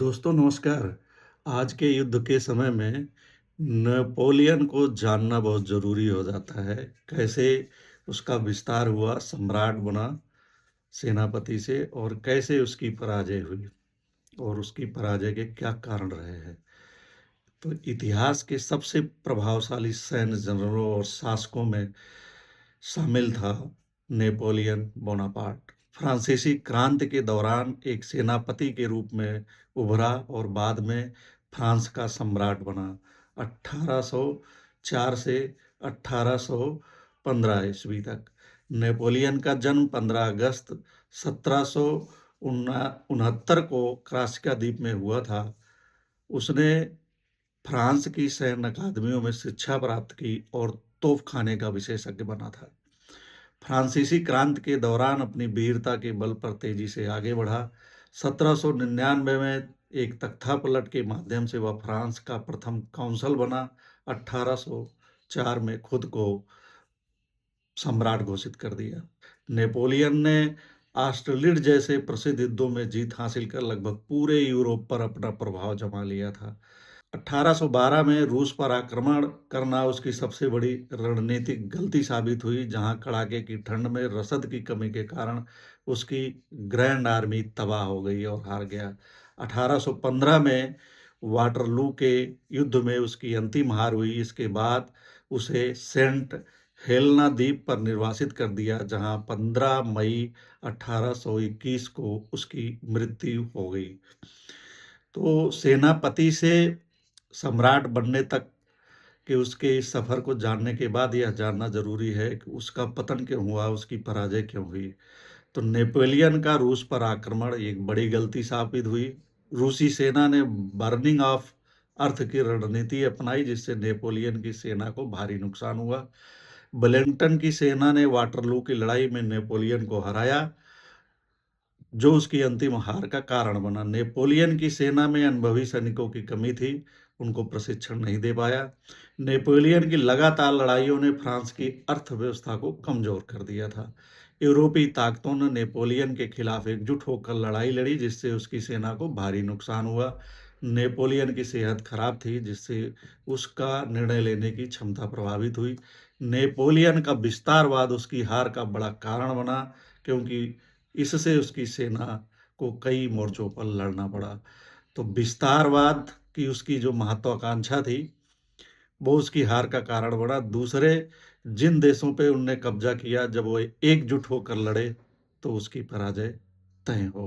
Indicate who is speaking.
Speaker 1: दोस्तों नमस्कार। आज के युद्ध के समय में नेपोलियन को जानना बहुत ज़रूरी हो जाता है। कैसे उसका विस्तार हुआ, सम्राट बना सेनापति से और कैसे उसकी पराजय हुई और उसकी पराजय के क्या कारण रहे हैं। तो इतिहास के सबसे प्रभावशाली सैन्य जनरलों और शासकों में शामिल था नेपोलियन बोनापार्ट। फ्रांसीसी क्रांति के दौरान एक सेनापति के रूप में उभरा और बाद में फ्रांस का सम्राट बना। 1804 से 1815 ईस्वी तक। नेपोलियन का जन्म 15 अगस्त 1769 को क्रासिका द्वीप में हुआ था। उसने फ्रांस की सैन्य अकादमियों में शिक्षा प्राप्त की और तोपखाने का विशेषज्ञ बना था। फ्रांसीसी क्रांति के दौरान अपनी वीरता के बल पर तेजी से आगे बढ़ा। 1799 में एक तख्तापलट के माध्यम से वह फ्रांस का प्रथम काउंसल बना। 1804 में खुद को सम्राट घोषित कर दिया। नेपोलियन ने ऑस्ट्रेलिड जैसे प्रसिद्ध युद्धों में जीत हासिल कर लगभग पूरे यूरोप पर अपना प्रभाव जमा लिया था। 1812 में रूस पर आक्रमण करना उसकी सबसे बड़ी रणनीतिक गलती साबित हुई, जहां कड़ाके की ठंड में रसद की कमी के कारण उसकी ग्रैंड आर्मी तबाह हो गई और हार गया। 1815 में वाटरलू के युद्ध में उसकी अंतिम हार हुई। इसके बाद उसे सेंट हेलेना द्वीप पर निर्वासित कर दिया, जहां 15 मई 1821 को उसकी मृत्यु हो गई। तो सेनापति से सम्राट बनने तक के उसके इस सफर को जानने के बाद यह जानना जरूरी है कि उसका पतन क्यों हुआ, उसकी पराजय क्यों हुई। तो नेपोलियन का रूस पर आक्रमण एक बड़ी गलती साबित हुई। रूसी सेना ने बर्निंग ऑफ अर्थ की रणनीति अपनाई, जिससे नेपोलियन की सेना को भारी नुकसान हुआ। वेलिंगटन की सेना ने वाटरलू की लड़ाई में नेपोलियन को हराया, जो उसकी अंतिम हार का कारण बना। नेपोलियन की सेना में अनुभवी सैनिकों की कमी थी, उनको प्रशिक्षण नहीं दे पाया। नेपोलियन की लगातार लड़ाइयों ने फ्रांस की अर्थव्यवस्था को कमजोर कर दिया था। यूरोपीय ताकतों ने नेपोलियन के खिलाफ एकजुट होकर लड़ाई लड़ी, जिससे उसकी सेना को भारी नुकसान हुआ। नेपोलियन की सेहत खराब थी, जिससे उसका निर्णय लेने की क्षमता प्रभावित हुई। नेपोलियन का विस्तारवाद उसकी हार का बड़ा कारण बना, क्योंकि इससे उसकी सेना को कई मोर्चों पर लड़ना पड़ा। तो विस्तारवाद की उसकी जो महत्वाकांक्षा थी, वो उसकी हार का कारण बना। दूसरे जिन देशों पे उनने कब्जा किया, जब वो एकजुट होकर लड़े, तो उसकी पराजय तय हो